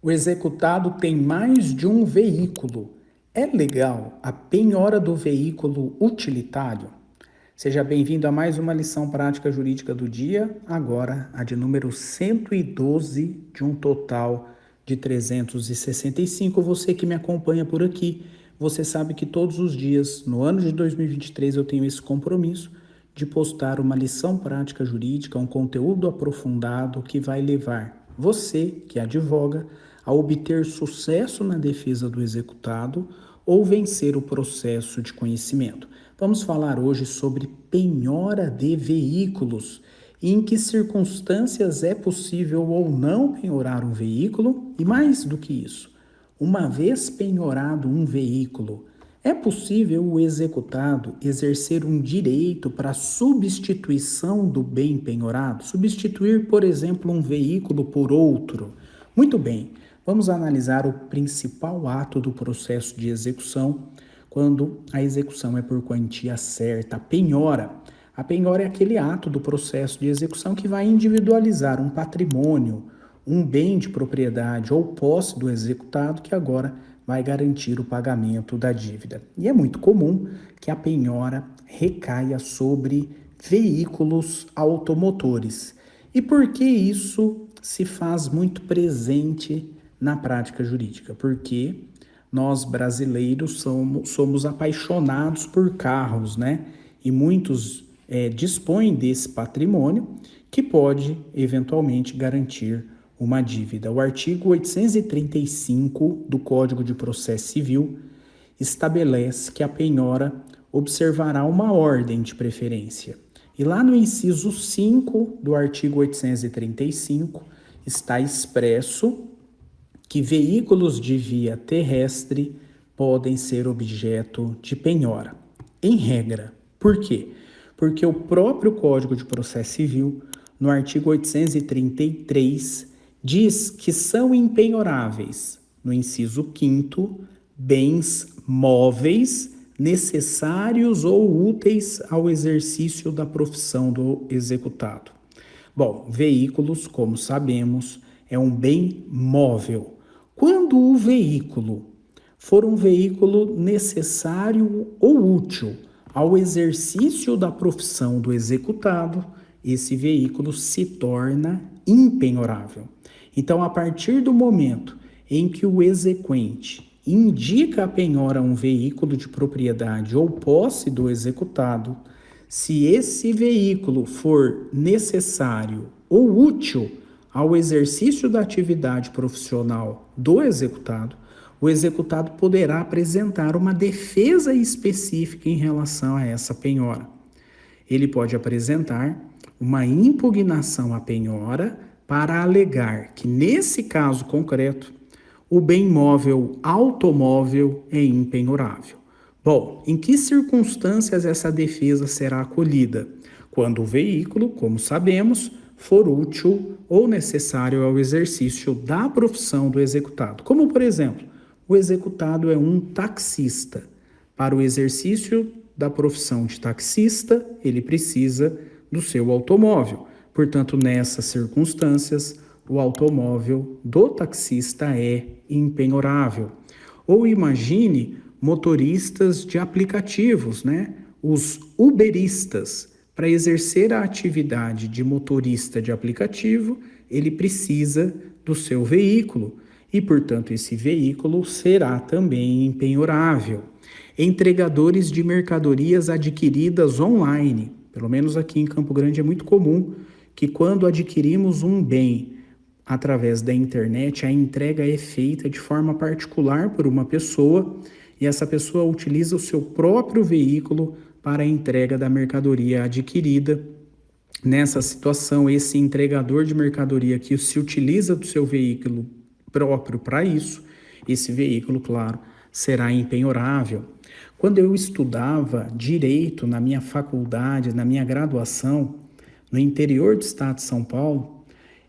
O executado tem mais de um veículo. É legal a penhora do veículo utilitário? Seja bem-vindo a mais uma lição prática jurídica do dia, agora a de número 112 de um total de 365. Você que me acompanha por aqui, você sabe que todos os dias, no ano de 2023, eu tenho esse compromisso de postar uma lição prática jurídica, um conteúdo aprofundado que vai levar você, que advoga, a obter sucesso na defesa do executado ou vencer o processo de conhecimento. Vamos falar hoje sobre penhora de veículos e em que circunstâncias é possível ou não penhorar um veículo e, mais do que isso, uma vez penhorado um veículo, é possível o executado exercer um direito para substituição do bem penhorado? Substituir, por exemplo, um veículo por outro? Muito bem, vamos analisar o principal ato do processo de execução, quando a execução é por quantia certa, a penhora. A penhora é aquele ato do processo de execução que vai individualizar um patrimônio, um bem de propriedade ou posse do executado que agora vai garantir o pagamento da dívida. E é muito comum que a penhora recaia sobre veículos automotores. E por que isso se faz muito presente na prática jurídica? Porque nós brasileiros somos apaixonados por carros, né? E muitos dispõem desse patrimônio que pode eventualmente garantir uma dívida. O artigo 835 do Código de Processo Civil estabelece que a penhora observará uma ordem de preferência. E lá no inciso 5 do artigo 835 está expresso que veículos de via terrestre podem ser objeto de penhora. Em regra. Por quê? Porque o próprio Código de Processo Civil, no artigo 833, diz que são impenhoráveis, no inciso 5º, bens móveis necessários ou úteis ao exercício da profissão do executado. Bom, veículos, como sabemos, é um bem móvel. Quando o veículo for um veículo necessário ou útil ao exercício da profissão do executado, esse veículo se torna impenhorável. Então, a partir do momento em que o exequente indica a penhora a um veículo de propriedade ou posse do executado, se esse veículo for necessário ou útil ao exercício da atividade profissional do executado, o executado poderá apresentar uma defesa específica em relação a essa penhora. Ele pode apresentar uma impugnação à penhora para alegar que, nesse caso concreto, o bem móvel automóvel é impenhorável. Bom, em que circunstâncias essa defesa será acolhida? Quando o veículo, como sabemos, for útil ou necessário ao exercício da profissão do executado. Como, por exemplo, o executado é um taxista. Para o exercício da profissão de taxista, ele precisa do seu automóvel. Portanto, nessas circunstâncias, o automóvel do taxista é impenhorável. Ou imagine motoristas de aplicativos, né? Os uberistas. Para exercer a atividade de motorista de aplicativo, ele precisa do seu veículo e, portanto, esse veículo será também impenhorável. Entregadores de mercadorias adquiridas online. Pelo menos aqui em Campo Grande é muito comum que, quando adquirimos um bem através da internet, a entrega é feita de forma particular por uma pessoa e essa pessoa utiliza o seu próprio veículo para a entrega da mercadoria adquirida. Nessa situação, esse entregador de mercadoria que se utiliza do seu veículo próprio para isso, esse veículo, claro, será impenhorável. Quando eu estudava direito na minha faculdade, na minha graduação, no interior do estado de São Paulo,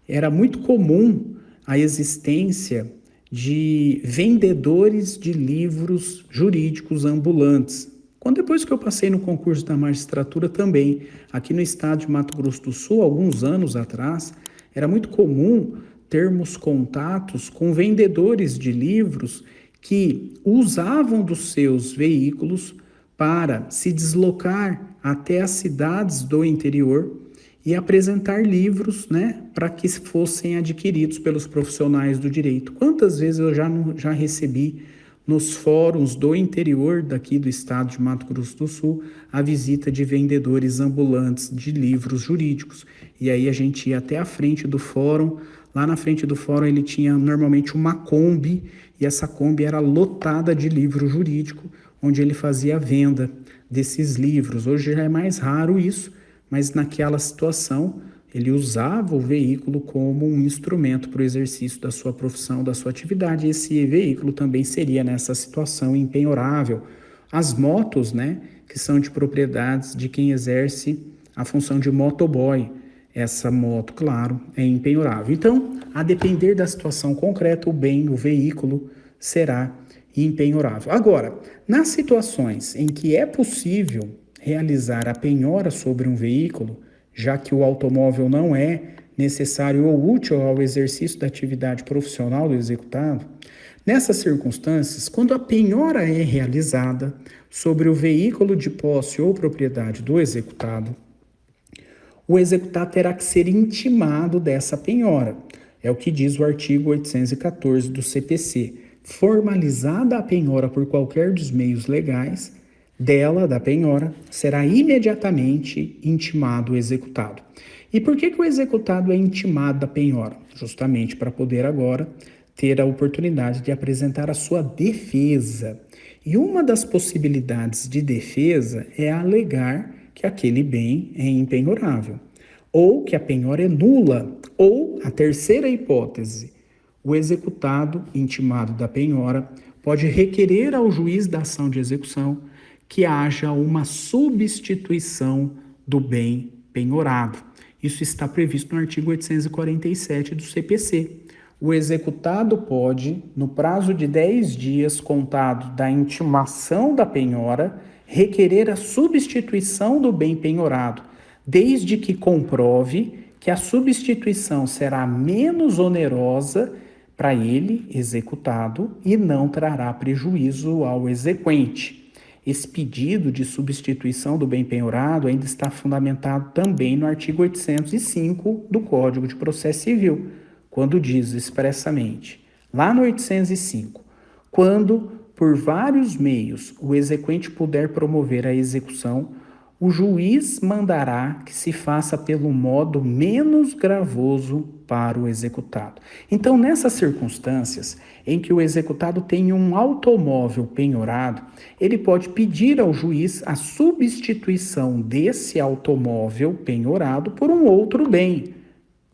era muito comum a existência de vendedores de livros jurídicos ambulantes. Depois que eu passei no concurso da magistratura também, aqui no estado de Mato Grosso do Sul, alguns anos atrás, era muito comum termos contatos com vendedores de livros que usavam dos seus veículos para se deslocar até as cidades do interior e apresentar livros, né, para que fossem adquiridos pelos profissionais do direito. Quantas vezes eu já recebi nos fóruns do interior daqui do estado de Mato Grosso do Sul a visita de vendedores ambulantes de livros jurídicos. E aí a gente ia até a frente do fórum. Lá na frente do fórum ele tinha normalmente uma Kombi, e essa Kombi era lotada de livro jurídico, onde ele fazia a venda desses livros. Hoje já é mais raro isso, mas naquela situação ele usava o veículo como um instrumento para o exercício da sua profissão, da sua atividade. Esse veículo também seria nessa situação impenhorável. As motos, né, que são de propriedades de quem exerce a função de motoboy. Essa moto, claro, é impenhorável. Então, a depender da situação concreta, o bem, o veículo, será impenhorável. Agora, nas situações em que é possível realizar a penhora sobre um veículo, já que o automóvel não é necessário ou útil ao exercício da atividade profissional do executado, nessas circunstâncias, quando a penhora é realizada sobre o veículo de posse ou propriedade do executado, o executado terá que ser intimado dessa penhora. É o que diz o artigo 814 do CPC. Formalizada a penhora por qualquer dos meios legais, da penhora, será imediatamente intimado o executado. E por que o executado é intimado da penhora? Justamente para poder agora ter a oportunidade de apresentar a sua defesa. E uma das possibilidades de defesa é alegar que aquele bem é impenhorável, ou que a penhora é nula, ou a terceira hipótese, o executado intimado da penhora pode requerer ao juiz da ação de execução que haja uma substituição do bem penhorado. Isso está previsto no artigo 847 do CPC. O executado pode, no prazo de 10 dias contado da intimação da penhora, requerer a substituição do bem penhorado, desde que comprove que a substituição será menos onerosa para ele, executado, e não trará prejuízo ao exequente. Esse pedido de substituição do bem penhorado ainda está fundamentado também no artigo 805 do Código de Processo Civil, quando diz expressamente, lá no 805, quando, por vários meios, o exequente puder promover a execução, o juiz mandará que se faça pelo modo menos gravoso para o executado. Então, nessas circunstâncias em que o executado tem um automóvel penhorado, ele pode pedir ao juiz a substituição desse automóvel penhorado por um outro bem.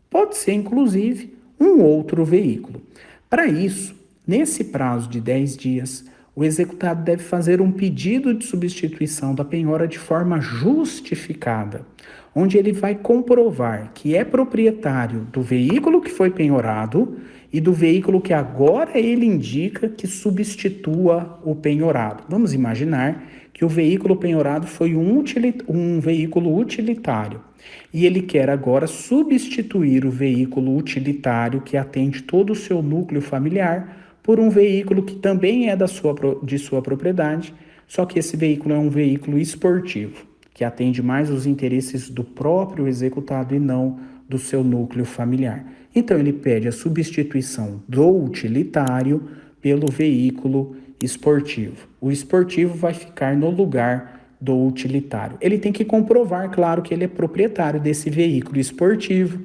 Pode ser, inclusive, um outro veículo. Para isso, nesse prazo de 10 dias, o executado deve fazer um pedido de substituição da penhora de forma justificada, onde ele vai comprovar que é proprietário do veículo que foi penhorado e do veículo que agora ele indica que substitua o penhorado. Vamos imaginar que o veículo penhorado foi um veículo utilitário e ele quer agora substituir o veículo utilitário que atende todo o seu núcleo familiar por um veículo que também é de sua propriedade, só que esse veículo é um veículo esportivo, que atende mais os interesses do próprio executado e não do seu núcleo familiar. Então ele pede a substituição do utilitário pelo veículo esportivo. O esportivo vai ficar no lugar do utilitário. Ele tem que comprovar, claro, que ele é proprietário desse veículo esportivo.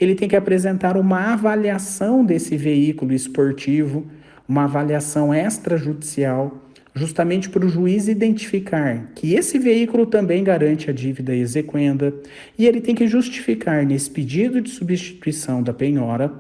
Ele tem que apresentar uma avaliação desse veículo esportivo, uma avaliação extrajudicial, justamente para o juiz identificar que esse veículo também garante a dívida exequenda, e ele tem que justificar nesse pedido de substituição da penhora,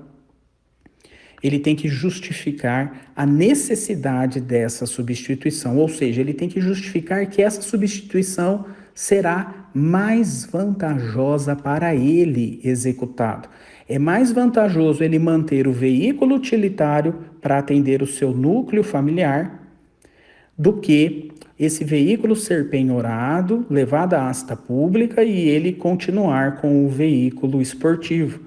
ele tem que justificar a necessidade dessa substituição, ou seja, ele tem que justificar que essa substituição será mais vantajosa para ele, executado. É mais vantajoso ele manter o veículo utilitário para atender o seu núcleo familiar do que esse veículo ser penhorado, levado à asta pública e ele continuar com o veículo esportivo.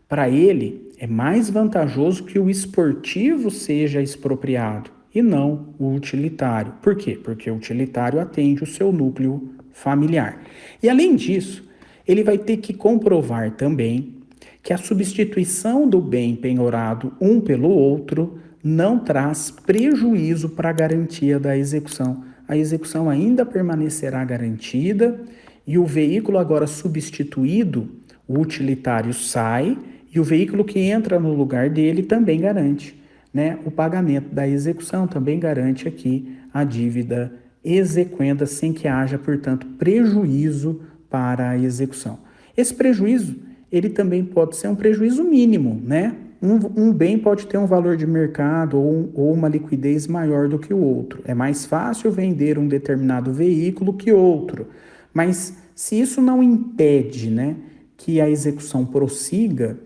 Para ele, É mais vantajoso que o esportivo seja expropriado e não o utilitário. Por quê? Porque o utilitário atende o seu núcleo familiar. E além disso, ele vai ter que comprovar também que a substituição do bem penhorado um pelo outro não traz prejuízo para a garantia da execução. A execução ainda permanecerá garantida e o veículo agora substituído, o utilitário, sai e o veículo que entra no lugar dele também garante, né? O pagamento da execução também garante aqui a dívida exequenda sem que haja, portanto, prejuízo para a execução. Esse prejuízo, ele também pode ser um prejuízo mínimo, né? Um bem pode ter um valor de mercado ou uma liquidez maior do que o outro. É mais fácil vender um determinado veículo que outro. Mas se isso não impede, né, que a execução prossiga,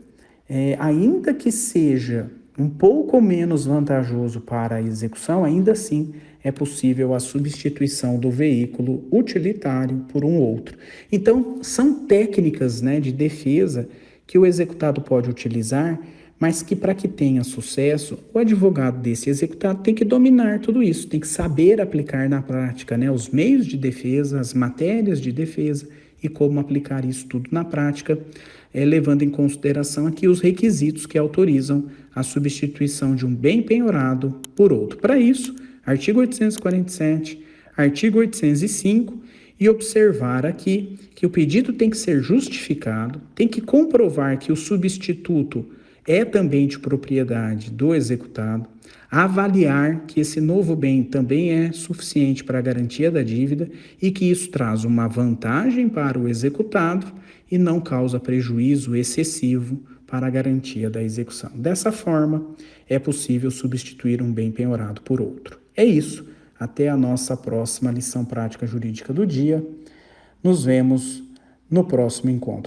ainda que seja um pouco menos vantajoso para a execução, ainda assim é possível a substituição do veículo utilitário por um outro. Então, são técnicas, né, de defesa que o executado pode utilizar, mas que para que tenha sucesso, o advogado desse executado tem que dominar tudo isso, tem que saber aplicar na prática, né, os meios de defesa, as matérias de defesa e como aplicar isso tudo na prática, levando em consideração aqui os requisitos que autorizam a substituição de um bem penhorado por outro. Para isso, artigo 847, artigo 805, e observar aqui que o pedido tem que ser justificado, tem que comprovar que o substituto é também de propriedade do executado, avaliar que esse novo bem também é suficiente para a garantia da dívida e que isso traz uma vantagem para o executado e não causa prejuízo excessivo para a garantia da execução. Dessa forma, é possível substituir um bem penhorado por outro. É isso. Até a nossa próxima lição prática jurídica do dia. Nos vemos no próximo encontro.